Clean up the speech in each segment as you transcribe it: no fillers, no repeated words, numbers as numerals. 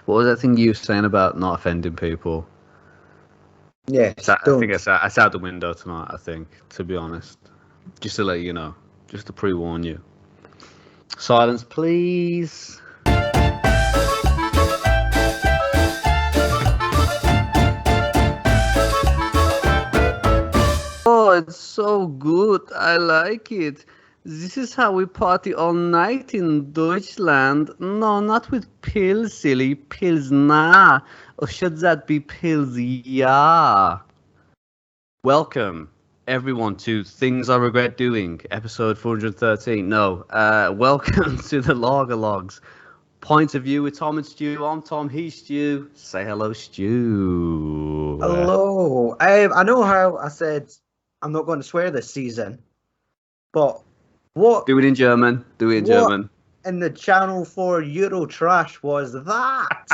What was that thing you were saying about not offending people? Yes, I think it's out the window tonight, I think, to be honest. Just to let you know. Just to pre-warn you. Silence, please. Oh, it's so good. I like it. This is how we party all night in Deutschland. No, not with pills, silly. Pilsner. Or should that be pills? Yeah. Welcome, everyone, to Things I Regret Doing, episode 413. No, welcome to the Lager Logs. Point of view with Tom and Stu. I'm Tom, he's Stu. Say hello, Stu. Hello. I know how I said I'm not going to swear this season, but what? Do it in German. Do it in German. In the Channel 4 Euro trash was that?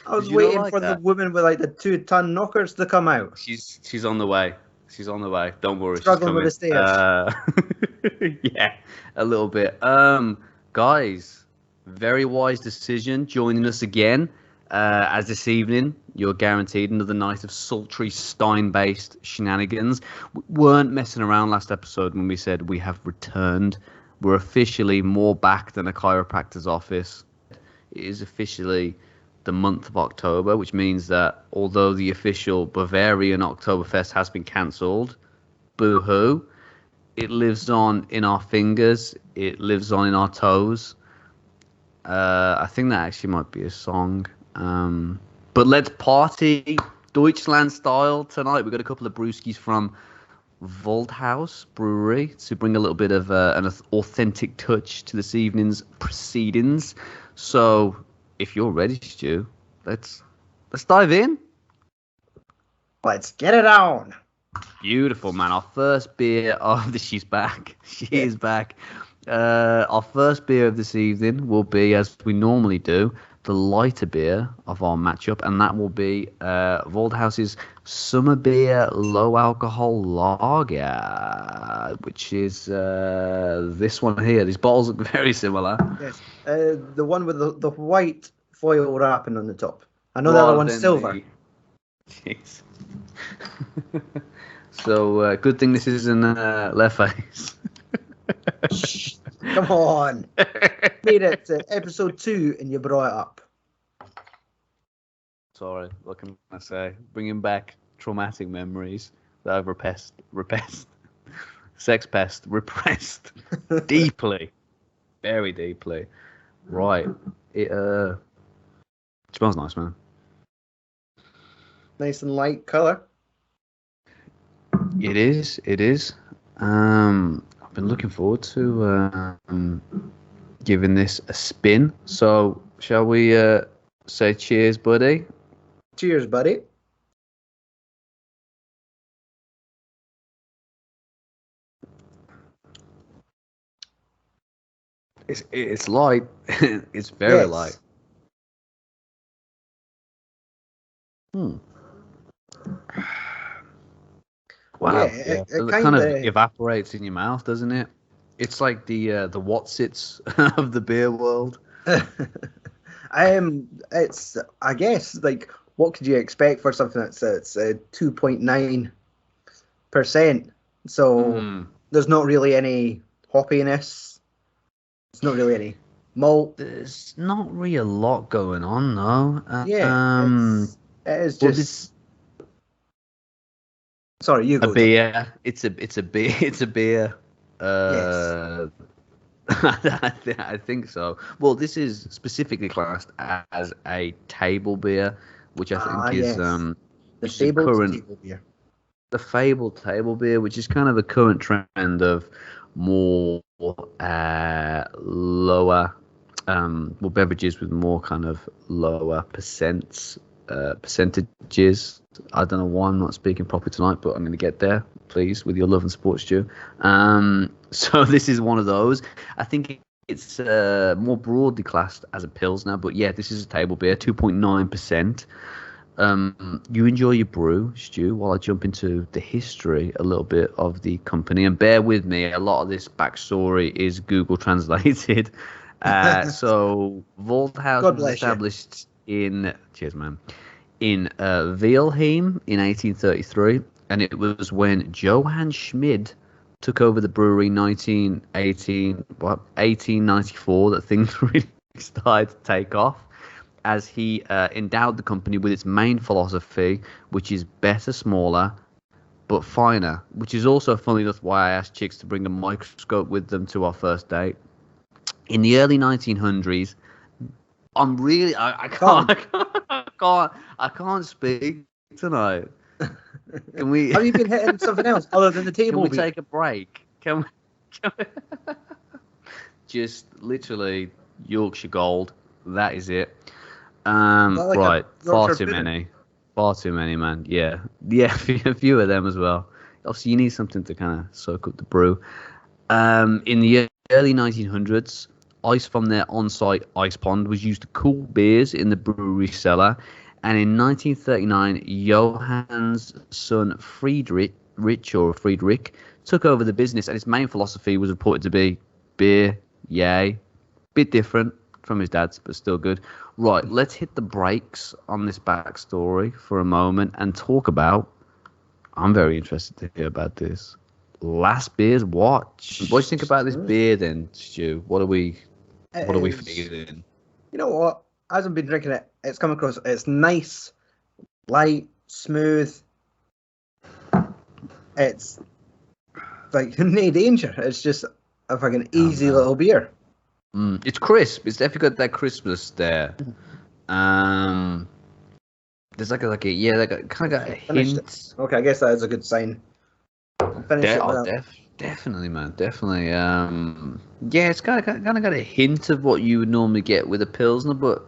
I was waiting for the woman with like the 2-ton knockers to come out. She's on the way. She's on the way. Don't worry. Struggling with the stairs. Yeah, a little bit. Guys, very wise decision joining us again. As this evening, you're guaranteed another night of sultry Stein-based shenanigans. We weren't messing around last episode when we said we have returned. We're officially more back than a chiropractor's office. It is officially the month of October, which means that although the official Bavarian Oktoberfest has been cancelled, boo-hoo, it lives on in our fingers, it lives on in our toes. I think that actually might be a song. But let's party Deutschland style tonight. We've got a couple of brewskis from Waldhaus Brewery to bring a little bit of an authentic touch to this evening's proceedings. So if you're ready, Stu, let's dive in. Let's get it on. Beautiful, man. Our first beer of she's back. She is back. Our first beer of this evening will be, as we normally do, the lighter beer of our matchup, and that will be Waldhaus's Summer Beer Low Alcohol Lager, which is this one here. These bottles look very similar. Yes, the one with the white foil wrapping on the top. I know the other one's silver. Jeez. So good thing this isn't left face. Shh, come on. Made it to episode 2 and you brought it up. Sorry, what can I say? Bringing back traumatic memories that I've repressed, deeply, very deeply. Right, it smells nice, man. Nice and light colour. It is. I've been looking forward to giving this a spin. So, shall we say cheers, buddy? Cheers, buddy. It's light. It's very light. Wow, yeah. It kind of evaporates in your mouth, doesn't it? It's like the Watsits of the beer world. It's, I guess, like, what could you expect for something that's 2.9%? So there's not really any hoppiness. There's not really any malt. There's not really a lot going on, though. It is just. Sorry, you go. A beer. It's a beer. It's a beer. Yes. I think so. Well, this is specifically classed as a table beer, which I think is the fabled table beer. The fabled table beer, which is kind of a current trend of more lower, beverages with more kind of lower percentages. I don't know why I'm not speaking properly tonight, but I'm going to get there, please, with your love and support, Stu. So this is one of those. I think it's more broadly classed as a Pilsner, but yeah, this is a table beer, 2.9%. You enjoy your brew, Stu, while I jump into the history a little bit of the company. And bear with me, a lot of this backstory is Google translated. So Waldhaus God was bless you. established in Weilheim in 1833, and it was when Johann Schmid took over the brewery in 1894 that things really started to take off, as he endowed the company with its main philosophy, which is better, smaller, but finer, which is also, funny enough, why I asked chicks to bring a microscope with them to our first date. In the early 1900s, I can't speak tonight. Can we? Have you been hitting something else other than the table? Can we take a break? Can we just literally Yorkshire Gold? That is it. Like right, far Yorkshire too pudding? many. Far too many, man. Yeah, a few of them as well. Obviously, you need something to kind of soak up the brew. In the early 1900s, ice from their on-site ice pond was used to cool beers in the brewery cellar. And in 1939, Johann's son Friedrich took over the business, and his main philosophy was reported to be beer, yay. Bit different from his dad's, but still good. Right, let's hit the brakes on this backstory for a moment and talk about, I'm very interested to hear about this, Last Beer's Watch. What do you think about this beer then, Stu? What are we feeling? You know what? As I've been drinking it, it's come across, it's nice, light, smooth. It's like no danger. It's just a fucking easy little beer. It's crisp. It's definitely got that crispness there. There's like a kind of got a hint. Okay, I guess that is a good sign. Definitely, man. Definitely. Yeah, it's kind of got a hint of what you would normally get with a Pilsner, but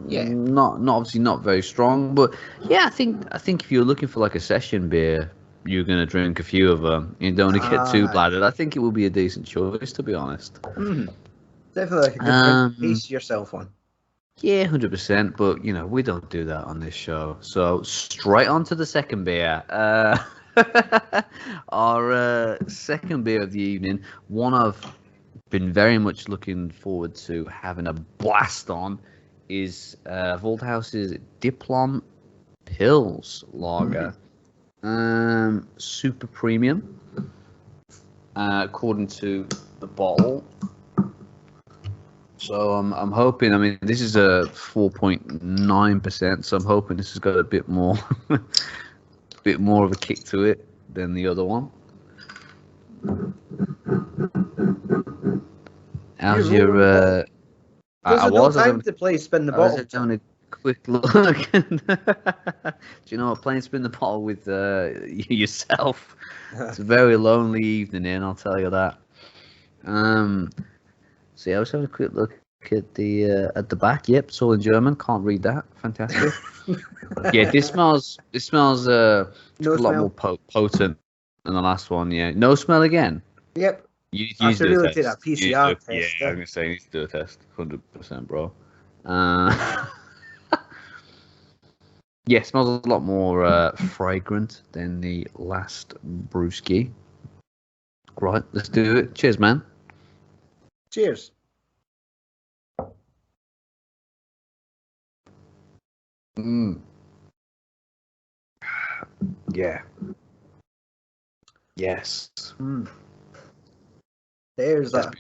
not obviously not very strong. But yeah, I think if you're looking for like a session beer, you're gonna drink a few of them. You don't want to get too bladdered. I think it will be a decent choice, to be honest. Definitely like a good pace yourself on. Yeah, 100%. But you know, we don't do that on this show. So straight on to the second beer. Our second beer of the evening, one I've been very much looking forward to having a blast on, is Waldhaus's Diplom Pils Lager. Super premium, according to the bottle. So I'm hoping. I mean, this is a 4.9%. So I'm hoping this has got a bit more, bit more of a kick to it than the other one. How's your? I was time to play spin the bottle. I was having a quick look. Do you know what? Playing spin the bottle with yourself. It's a very lonely evening, and I'll tell you that. So yeah, I was having a quick look at the back. Yep, it's all in German. Can't read that. Fantastic. Yeah, this smells a lot more potent than the last one. Yeah, no smell again. Yep. You I should really do take that PCR test. Yeah, I was gonna say you need to do a test. 100%, bro. Yeah, it smells a lot more fragrant than the last brewski. Right, let's do it. Cheers, man. Cheers. Yeah. Yes. There's that.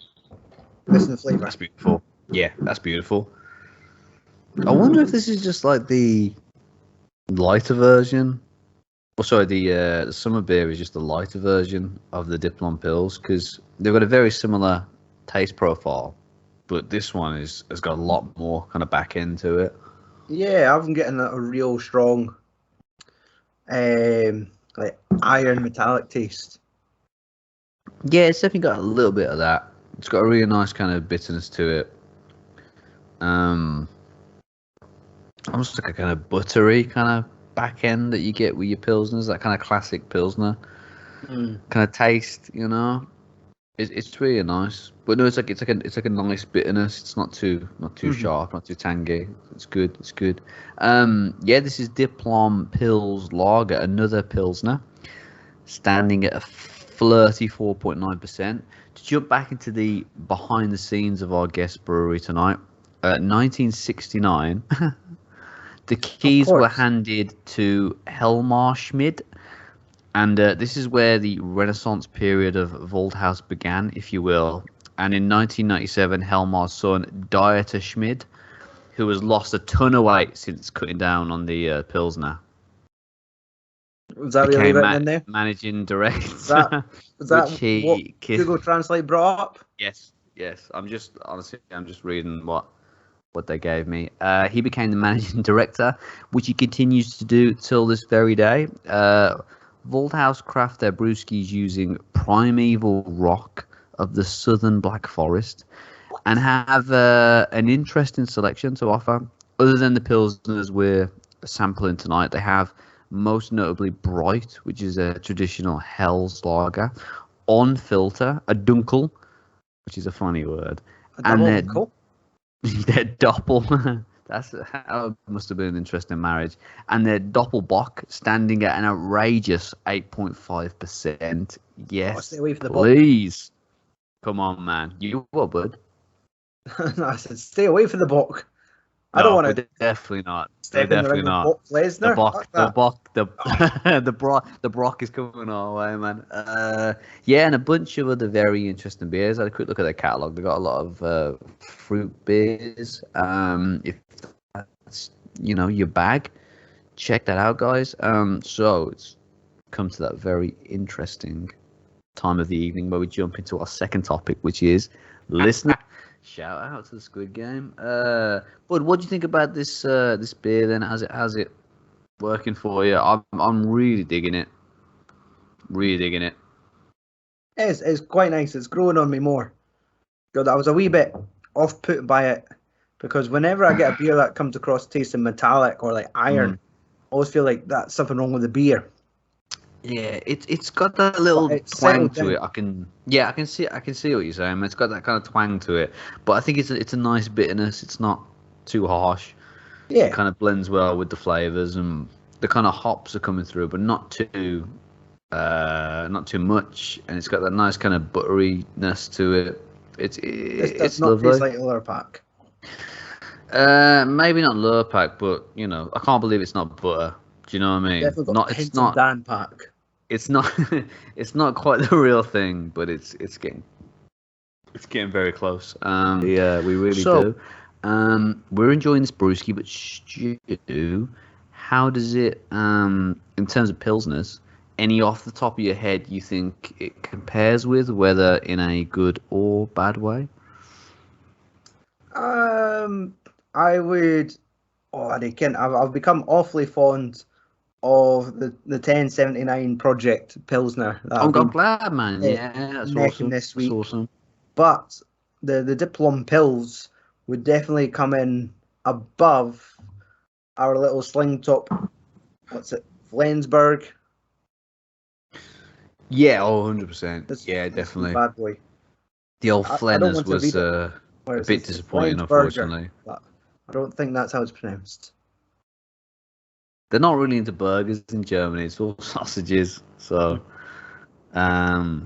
Missing the flavour. That's beautiful. Yeah, that's beautiful. I wonder if this is just like the lighter version. Oh, sorry, the summer beer is just the lighter version of the Diplom Pils, because they've got a very similar taste profile, but this one has got a lot more kind of back end to it. Yeah, I'm getting a real strong, like iron metallic taste. Yeah, it's definitely got a little bit of that. It's got a really nice kind of bitterness to it. Almost like a kind of buttery kind of back end that you get with your Pilsners, that kind of classic Pilsner kind of taste, you know. It's really nice, but no, it's like a nice bitterness. It's not too sharp, not too tangy. It's good. It's good. Yeah, this is Diplom Pils Lager, another Pilsner, standing at a flirty 4.9%. to jump back into the behind the scenes of our guest brewery tonight, 1969, the keys were handed to Helmar Schmid, and this is where the Renaissance period of Waldhaus began, if you will. And in 1997, Helmar's son, Dieter Schmid, who has lost a ton of weight since cutting down on the Pilsner, was that really written in there? Managing director. Was that what Google Translate brought up? Yes. I'm just reading what they gave me. He became the managing director, which he continues to do till this very day. Waldhaus craft their brewskis using primeval rock of the southern Black Forest, and have an interesting selection to offer. Other than the Pilsners we're sampling tonight, they have most notably Bright, which is a traditional Helles lager, on filter, a Dunkel, which is a funny word, and their Doppel. That must have been an interesting marriage. And their Doppelbock standing at an outrageous 8.5%. Yes, stay away from the please. Come on, man. You what, bud? No, I said stay away from the Bock. I No, don't want to. Definitely not. Definitely not. The Brock is coming our way, man. Yeah, and a bunch of other very interesting beers. I had a quick look at their catalogue. They got a lot of fruit beers. If that's your bag, check that out, guys. So it's come to that very interesting time of the evening where we jump into our second topic, which is listener. Shout out to the Squid Game. Bud, what do you think about this this beer then? How's it working for you? I'm really digging it. Really digging it. It's quite nice. It's growing on me more. God, I was a wee bit off put by it because whenever I get a beer that comes across tasting metallic or like iron, I always feel like that's something wrong with the beer. Yeah, it's got that little twang to it. I can see what you're saying. It's got that kind of twang to it, but I think it's a nice bitterness. It's not too harsh. Yeah, it kind of blends well with the flavors, and the kind of hops are coming through, but not too much. And it's got that nice kind of butteriness to it. It's not lovely. Taste like Lurpak. Maybe not Lurpak, but I can't believe it's not butter. Do you know what I mean? It's not Dan Pack. It's not. It's not quite the real thing, but it's getting very close. Yeah, we really do. We're enjoying this brewski, but Stu, how does it, in terms of Pilsners, any off the top of your head you think it compares with, whether in a good or bad way? I would. I've become awfully fond of the 1079 Project Pilsner. I'm glad, man. Yeah, that's awesome. This week. That's awesome. But the Diplom Pils would definitely come in above our little sling top. What's it? Flensburg. Yeah, 100%. Yeah, definitely. Bad boy. The old Flenners was a bit disappointing, unfortunately. I don't think that's how it's pronounced. They're not really into burgers in Germany. It's all sausages. So, well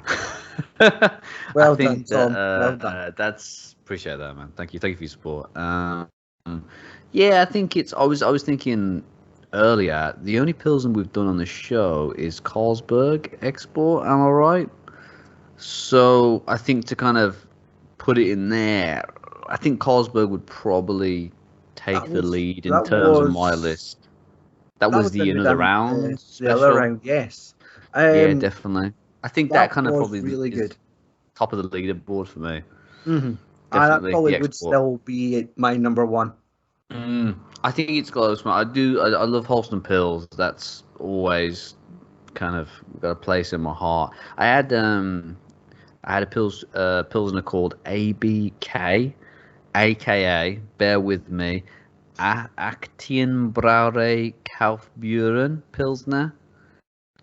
I think done, Tom. Well done. That's appreciate that, man. Thank you for your support. Yeah, I think it's. I was thinking earlier. The only Pilsen we've done on the show is Carlsberg Export. Am I right? So I think to kind of put it in there, I think Carlsberg would probably take the lead in terms of my list. That was the another round. The other round, yes. Yeah, definitely. I think that kind of probably really good. Top of the leaderboard for me. Mm-hmm. That probably would still be my number one. I think it's close, man. I love Holsten Pils. That's always kind of got a place in my heart. I had a Pilsner called ABK, aka, bear with me, Aktienbrauerei Kaufbeuren Pilsner,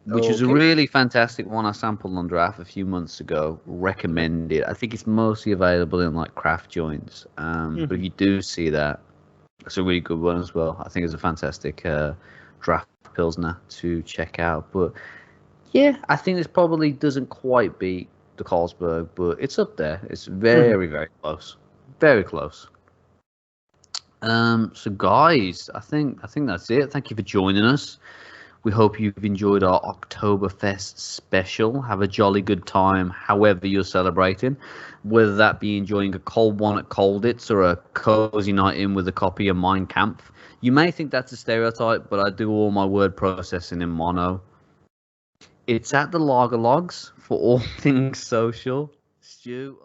which is a really fantastic one I sampled on draft a few months ago. Recommend it. I think it's mostly available in like craft joints. But if you do see that, it's a really good one as well. I think it's a fantastic draft Pilsner to check out. But yeah, I think this probably doesn't quite beat the Carlsberg, but it's up there. It's very, very close. Very close. So guys, I think that's it. Thank you for joining us. We hope you've enjoyed our Oktoberfest special. Have a jolly good time, however you're celebrating, whether that be enjoying a cold one at Colditz or a cozy night in with a copy of Mein Kampf. You may think that's a stereotype, but I do all my word processing in mono. It's at the Lager Logs for all things social. Stu.